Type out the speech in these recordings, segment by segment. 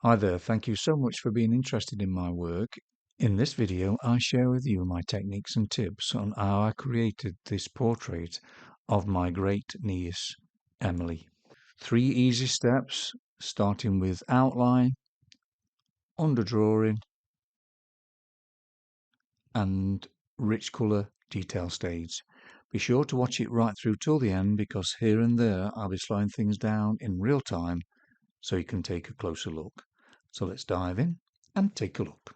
Hi there, thank you so much for being interested in my work. In this video, I share with you my techniques and tips on how I created this portrait of my great niece, Emily. 3 easy steps, starting with outline, underdrawing, and rich colour detail stage. Be sure to watch it right through till the end because here and there I'll be slowing things down in real time so you can take a closer look. So let's dive in and take a look.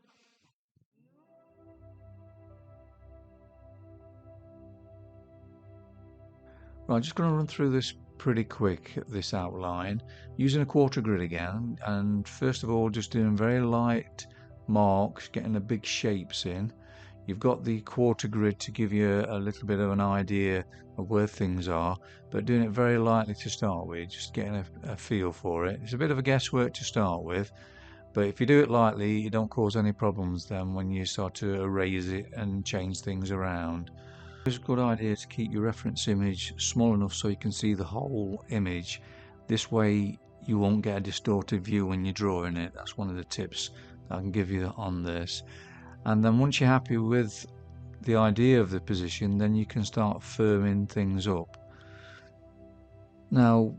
Right, just going to run through this pretty quick, this outline, using a quarter grid again, and first of all just doing very light marks, getting the big shapes in. You've got the quarter grid to give you a little bit of an idea of where things are, but doing it very lightly to start with, just getting a feel for it. It's a bit of a guesswork to start with, but if you do it lightly, you don't cause any problems then when you start to erase it and change things around. It's a good idea to keep your reference image small enough so you can see the whole image. This way you won't get a distorted view when you're drawing it. That's one of the tips I can give you on this. And then once you're happy with the idea of the position, then you can start firming things up. Now,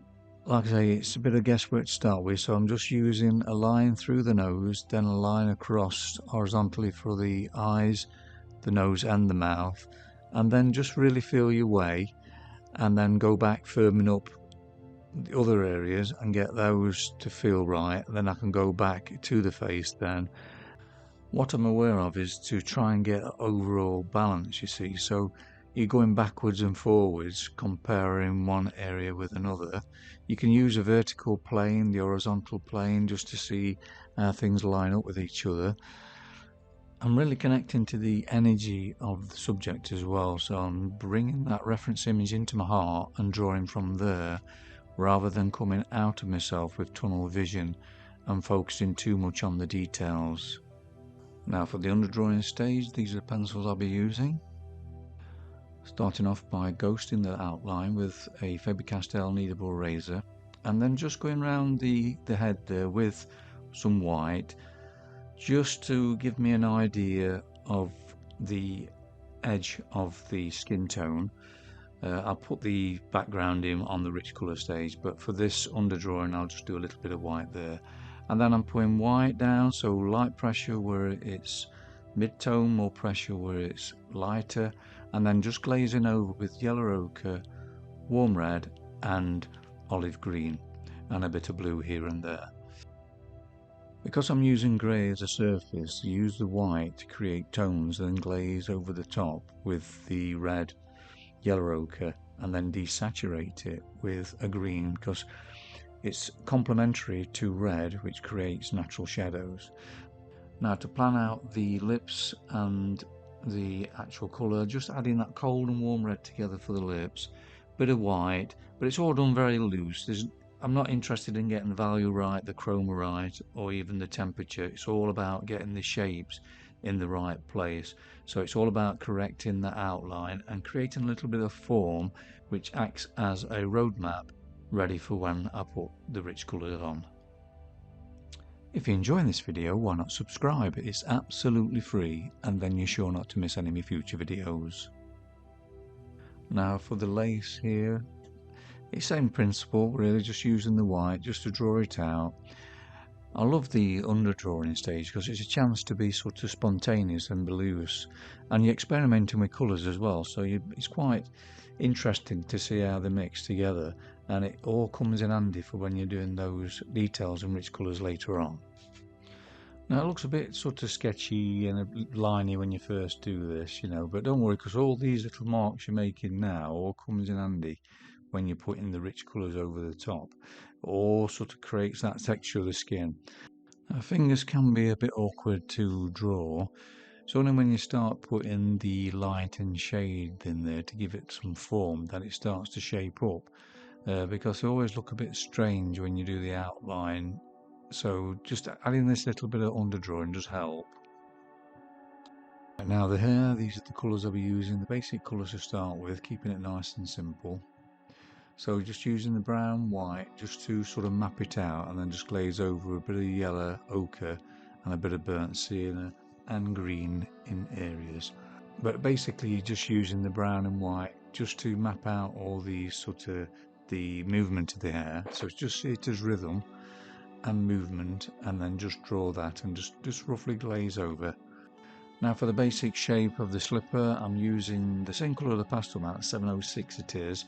like I say, it's a bit of guesswork to start with, so I'm just using a line through the nose, then a line across horizontally for the eyes, the nose and the mouth, and then just really feel your way and then go back firming up the other areas and get those to feel right. Then I can go back to the face then. What I'm aware of is to try and get overall balance, you see, so you're going backwards and forwards comparing one area with another. You can use a vertical plane, the horizontal plane, just to see how things line up with each other. I'm really connecting to the energy of the subject as well, so I'm bringing that reference image into my heart and drawing from there rather than coming out of myself with tunnel vision and focusing too much on the details. Now for the underdrawing stage, these are the pencils I'll be using. Starting off by ghosting the outline with a Faber-Castell kneadable razor and then just going around the head there with some white, just to give me an idea of the edge of the skin tone. I'll put the background in on the rich colour stage, but for this underdrawing I'll just do a little bit of white there. And then I'm putting white down, so light pressure where it's mid-tone, more pressure where it's lighter, and then just glazing over with yellow ochre, warm red and olive green, and a bit of blue here and there. Because I'm using grey as a surface, use the white to create tones, then glaze over the top with the red, yellow ochre, and then desaturate it with a green because it's complementary to red, which creates natural shadows. Now to plan out the lips and the actual colour, just adding that cold and warm red together for the lips, bit of white, but it's all done very loose. I'm not interested in getting the value right, the chroma right, or even the temperature. It's all about getting the shapes in the right place. So it's all about correcting the outline and creating a little bit of form which acts as a roadmap ready for when I put the rich colours on. If you're enjoying this video, why not subscribe? It's absolutely free and then you're sure not to miss any of my future videos. Now for the lace here, it's same principle, really, just using the white just to draw it out. I love the underdrawing stage because it's a chance to be sort of spontaneous and loose, and you're experimenting with colours as well, so it's quite interesting to see how they mix together, and it all comes in handy for when you're doing those details and rich colours later on. Now it looks a bit sort of sketchy and liney when you first do this, you know, but don't worry because all these little marks you're making now all comes in handy when you're putting the rich colours over the top. It all sort of creates that texture of the skin. Now, fingers can be a bit awkward to draw. It's only when you start putting the light and shade in there to give it some form that it starts to shape up, because they always look a bit strange when you do the outline. So just adding this little bit of underdrawing does help. Now the hair, these are the colours I'll be using, the basic colours to start with, keeping it nice and simple. So just using the brown white just to sort of map it out, and then just glaze over a bit of yellow ochre and a bit of burnt sienna and green in areas. But basically you're just using the brown and white just to map out all these sort of the movement of the hair. So it's just see it as rhythm and movement, and then just draw that and just roughly glaze over. Now for the basic shape of the slipper, I'm using the same colour of the pastel mat, 706 it is.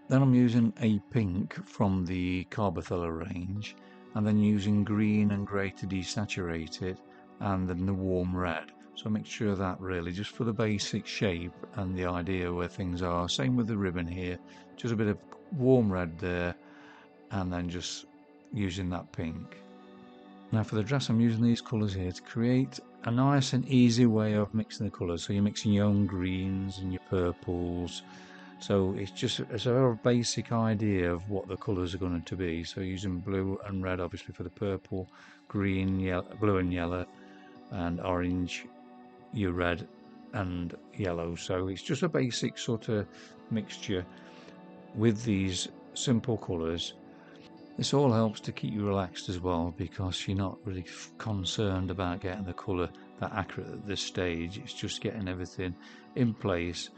Then I'm using a pink from the Carbothello range, and then using green and grey to desaturate it, and then the warm red. So a mixture of that really, just for the basic shape and the idea where things are. Same with the ribbon here, just a bit of warm red there, and then just using that pink. Now for the dress, I'm using these colours here to create a nice and easy way of mixing the colours. So you're mixing your own greens and your purples. So it's just a sort of basic idea of what the colours are going to be. So using blue and red obviously for the purple, green, yellow, blue and yellow, and orange, your red and yellow. So it's just a basic sort of mixture with these simple colours. This all helps to keep you relaxed as well, because you're not really concerned about getting the colour that accurate at this stage. It's just getting everything in place,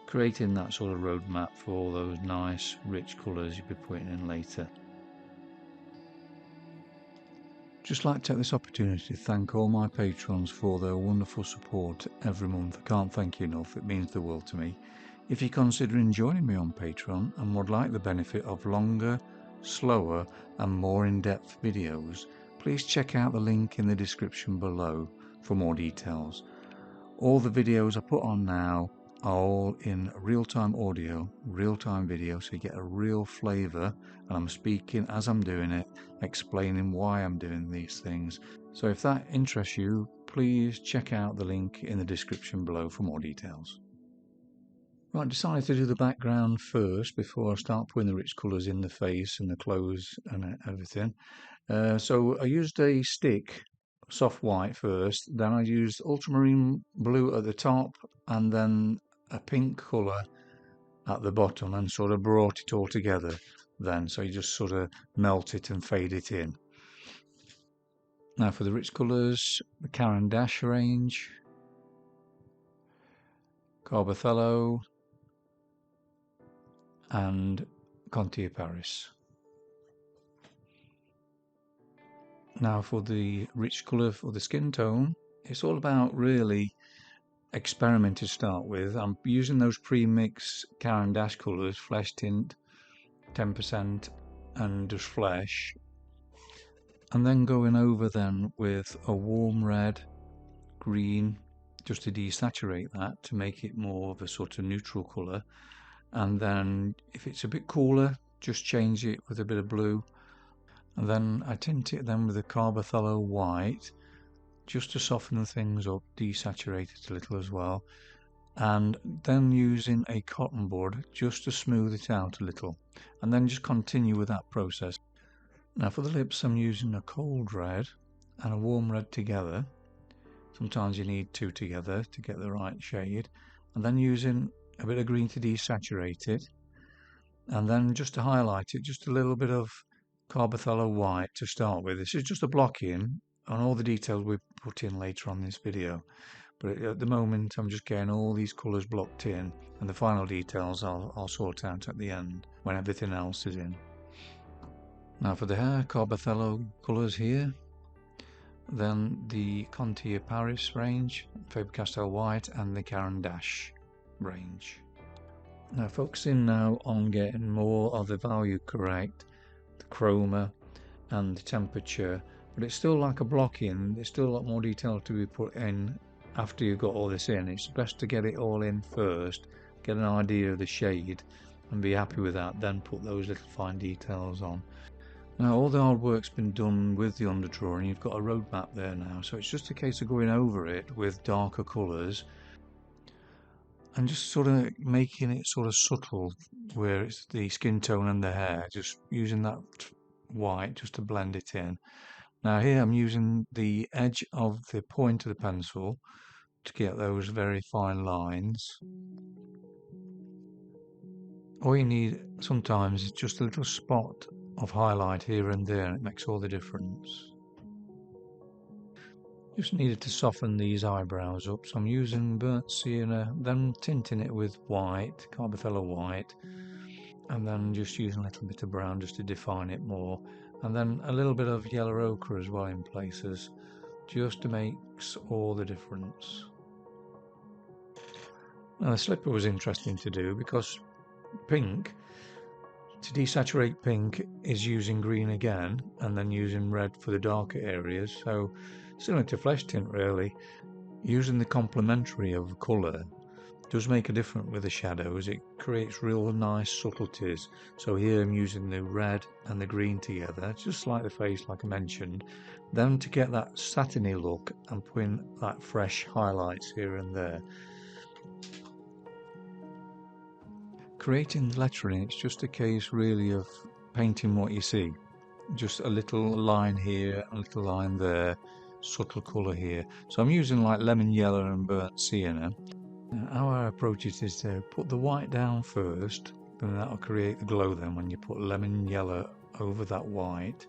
creating that sort of roadmap for all those nice rich colours you'll be putting in later. Just like to take this opportunity to thank all my patrons for their wonderful support every month. I can't thank you enough, it means the world to me. If you're considering joining me on Patreon and would like the benefit of longer, slower and more in-depth videos, please check out the link in the description below for more details. All the videos I put on now are all in real-time audio, real-time video, so you get a real flavour, and I'm speaking as I'm doing it, explaining why I'm doing these things. So if that interests you, please check out the link in the description below for more details. Right, decided to do the background first before I start putting the rich colours in the face and the clothes and everything. So I used a stick, soft white first, then I used ultramarine blue at the top and then a pink colour at the bottom, and sort of brought it all together then. So you just sort of melt it and fade it in. Now for the rich colours, the Caran d'Ache range, Carbothello and Conti Paris. Now for the rich colour for the skin tone, it's all about really experiment to start with. I'm using those pre-mixed Caran d'Ache colours, flesh tint 10% and just flesh, and then going over then with a warm red, green, just to desaturate that to make it more of a sort of neutral colour. And then if it's a bit cooler, just change it with a bit of blue, and then I tint it then with a Carbothello white just to soften things up, desaturate it a little as well, and then using a cotton bud just to smooth it out a little, and then just continue with that process. Now for the lips, I'm using a cold red and a warm red together. Sometimes you need two together to get the right shade, and then using a bit of green to desaturate it, and then just to highlight it, just a little bit of Carbothello white to start with. This is just a block in on all the details we put in later on this video, but at the moment I'm just getting all these colours blocked in, and the final details I'll sort out at the end when everything else is in. Now for the hair, Carbothello colours here, then the Conti Paris range, Faber-Castell white, and the Caran d'Ache range. Now focusing now on getting more of the value correct, the chroma and the temperature, but it's still like a block in, there's still a lot more detail to be put in after you've got all this in. It's best to get it all in first, get an idea of the shade and be happy with that, then put those little fine details on. Now all the hard work's been done with the underdrawing, you've got a roadmap there now, so it's just a case of going over it with darker colours and just sort of making it sort of subtle where it's the skin tone and the hair, just using that white just to blend it in. Now here I'm using the edge of the point of the pencil to get those very fine lines. All you need sometimes is just a little spot of highlight here and there, and it makes all the difference. Just needed to soften these eyebrows up, so I'm using burnt sienna, then tinting it with white, Carbothello white, and then just using a little bit of brown just to define it more, and then a little bit of yellow ochre as well in places, just to make all the difference. Now the slipper was interesting to do because pink, to desaturate pink, is using green again and then using red for the darker areas, so similar to flesh tint really. Using the complementary of colour does make a difference with the shadows. It creates real nice subtleties. So here I'm using the red and the green together, just like the face like I mentioned. Then to get that satiny look, I'm putting that fresh highlights here and there. Creating the lettering, it's just a case really of painting what you see. Just a little line here, a little line there, subtle colour here. So I'm using like lemon yellow and burnt sienna. How I approach it is to put the white down first, and that'll create the glow then when you put lemon yellow over that white,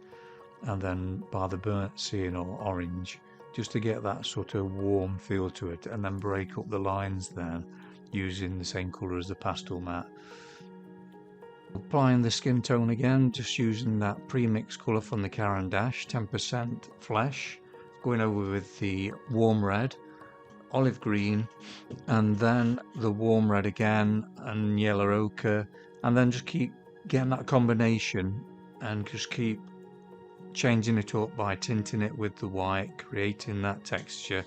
and then by the burnt sienna or orange, just to get that sort of warm feel to it, and then break up the lines then using the same colour as the pastel matte. Applying the skin tone again, just using that pre-mixed colour from the Caran d'Ache, 10% flesh, going over with the warm red, olive green, and then the warm red again, and yellow ochre, and then just keep getting that combination and just keep changing it up by tinting it with the white, creating that texture,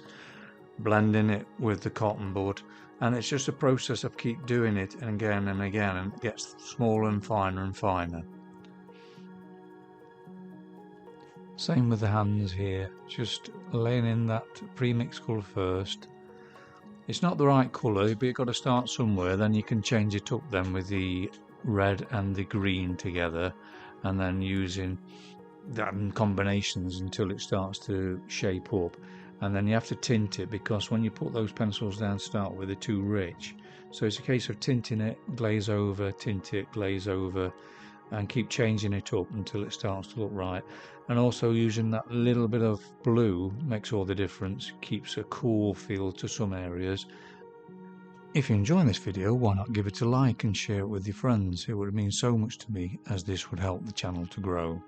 blending it with the cotton bud, and it's just a process of keep doing it and again, and it gets smaller and finer and finer. Same with the hands here, just laying in that pre-mixed colour first. It's not the right colour, but you've got to start somewhere, then you can change it up then with the red and the green together, and then using that in combinations until it starts to shape up. And then you have to tint it, because when you put those pencils down to start with, they're too rich. So it's a case of tinting it, glaze over, tint it, glaze over, and keep changing it up until it starts to look right. And also using that little bit of blue makes all the difference, keeps a cool feel to some areas. If you're enjoying this video, why not give it a like and share it with your friends? It would mean so much to me, as this would help the channel to grow.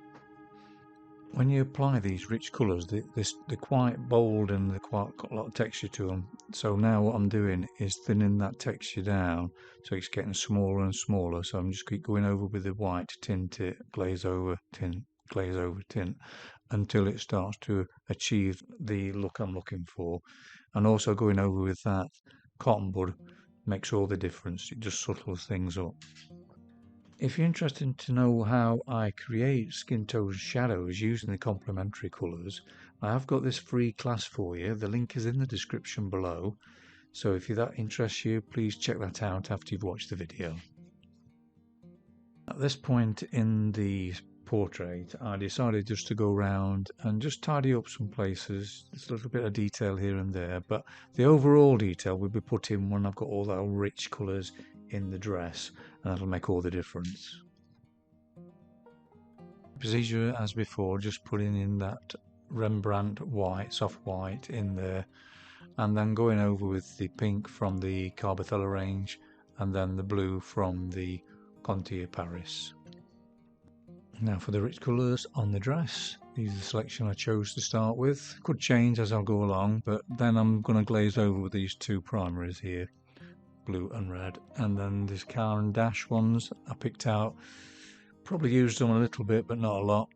When you apply these rich colours, they're quite bold and they've got a lot of texture to them. So now what I'm doing is thinning that texture down, so it's getting smaller and smaller. So I'm just keep going over with the white, tint it, glaze over, tint, glaze over, tint, until it starts to achieve the look I'm looking for. And also going over with that cotton bud makes all the difference. It just subtles things up. If you're interested to know how I create skin tone shadows using the complementary colours, I have got this free class for you. The link is in the description below. So if that interests you, please check that out after you've watched the video. At this point in the portrait, I decided just to go around and just tidy up some places. There's a little bit of detail here and there, but the overall detail will be put in when I've got all that rich colours in the dress, and that'll make all the difference. Procedure as before, just putting in that Rembrandt white, soft white in there, and then going over with the pink from the Carbothello range, and then the blue from the Conti Paris. Now for the rich colours on the dress, these are the selection I chose to start with. Could change as I'll go along, but then I'm going to glaze over with these two primaries here, blue and red, and then these Caran d'Ache ones I picked out. Probably used them a little bit, but not a lot.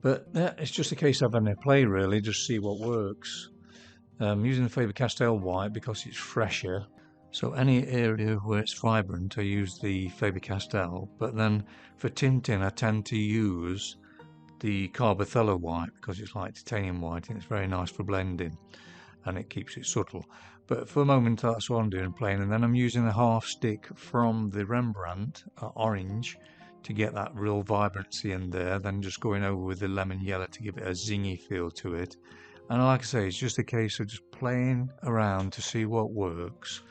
But yeah, it's just a case of having a play really, just see what works. Using the Faber-Castell white because it's fresher. So any area where it's vibrant, I use the Faber-Castell, but then for tinting I tend to use the Carbothello white because it's like titanium white and it's very nice for blending and it keeps it subtle. But for the moment that's what I'm doing, playing, and then I'm using a half stick from the Rembrandt orange to get that real vibrancy in there, then just going over with the lemon yellow to give it a zingy feel to it. And like I say, it's just a case of just playing around to see what works.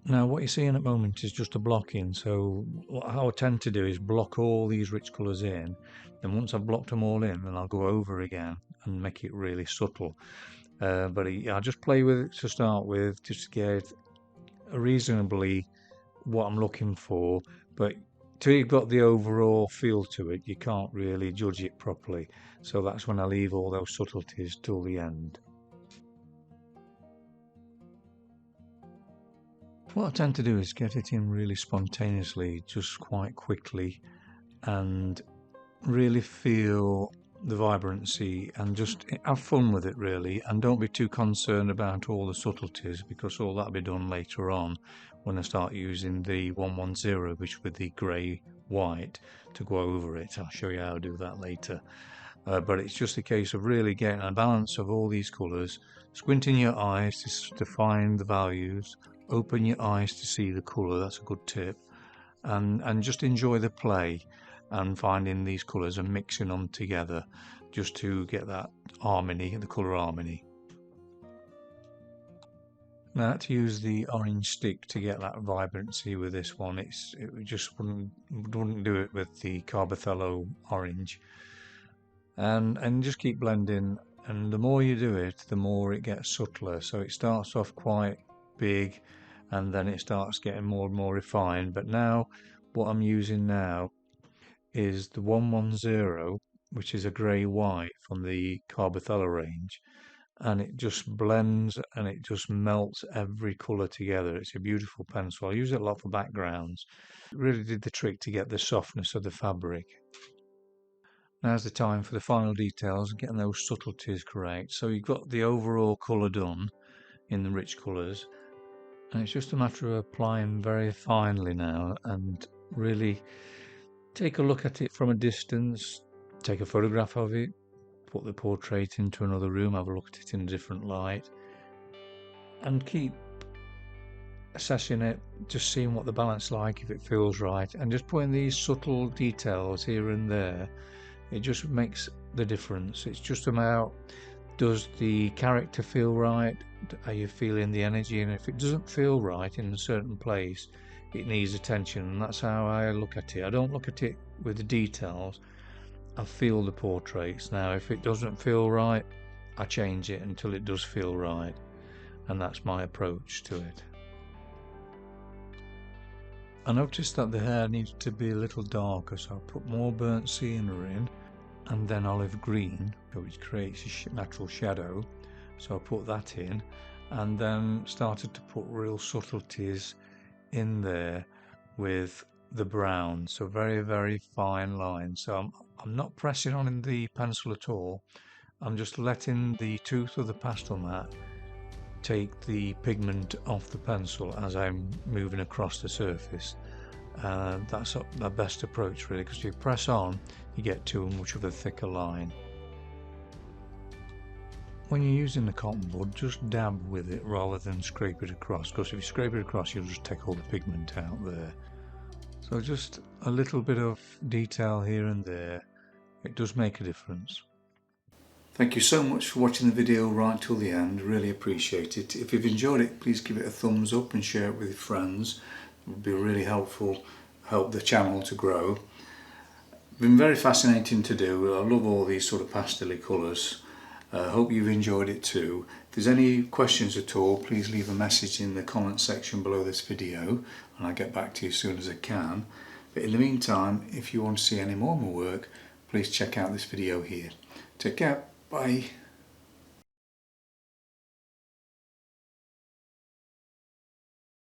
Now what you're seeing at the moment is just a blocking, so how I tend to do is block all these rich colours in, then once I've blocked them all in, then I'll go over again and make it really subtle. But I'll just play with it to start with, just to get reasonably what I'm looking for, but till you've got the overall feel to it, you can't really judge it properly. So that's when I leave all those subtleties till the end. What I tend to do is get it in really spontaneously, just quite quickly, and really feel the vibrancy and just have fun with it really, and don't be too concerned about all the subtleties, because all that'll be done later on when I start using the 110, which with the grey white to go over it. I'll show you how to do that later. But it's just a case of really getting a balance of all these colours, squinting your eyes to find the values, open your eyes to see the colour, that's a good tip, and just enjoy the play and finding these colours and mixing them together just to get that harmony, the colour harmony. Now to use the orange stick to get that vibrancy with this one, it just wouldn't do it with the Carbothello orange. And just keep blending, and the more you do it, the more it gets subtler. So it starts off quite big and then it starts getting more and more refined. But now what I'm using now is the 110, which is a grey white from the Carbothello range, and it just blends and it just melts every colour together. It's a beautiful pencil. I use it a lot for backgrounds. It really did the trick to get the softness of the fabric. Now's the time for the final details, getting those subtleties correct. So you've got the overall colour done in the rich colours, and it's just a matter of applying very finely now and really take a look at it from a distance, take a photograph of it, put the portrait into another room, have a look at it in a different light, and keep assessing it, just seeing what the balance is like, if it feels right, and just putting these subtle details here and there. It just makes the difference. It's just about, does the character feel right? Are you feeling the energy? And if it doesn't feel right in a certain place, it needs attention. And that's how I look at it. I don't look at it with the details. I feel the portraits. Now, if it doesn't feel right, I change it until it does feel right. And that's my approach to it. I noticed that the hair needed to be a little darker, so I put more burnt sienna in and then olive green, which creates a natural shadow. So I put that in and then started to put real subtleties in there with the brown, so very, very fine lines. So I'm not pressing on in the pencil at all. I'm just letting the tooth of the pastel mat take the pigment off the pencil as I'm moving across the surface. That's the best approach really, because if you press on, you get too much of a thicker line. When you're using the cotton bud, just dab with it rather than scrape it across, because if you scrape it across, you'll just take all the pigment out there. So just a little bit of detail here and there, it does make a difference. Thank you so much for watching the video right till the end, really appreciate it. If you've enjoyed it, please give it a thumbs up and share it with your friends. It would be really helpful, help the channel to grow. It's been very fascinating to do. I love all these sort of pastel-y colours. I hope you've enjoyed it too. If there's any questions at all, please leave a message in the comment section below this video and I'll get back to you as soon as I can. But in the meantime, if you want to see any more of my work, please check out this video here. Take care. Bye.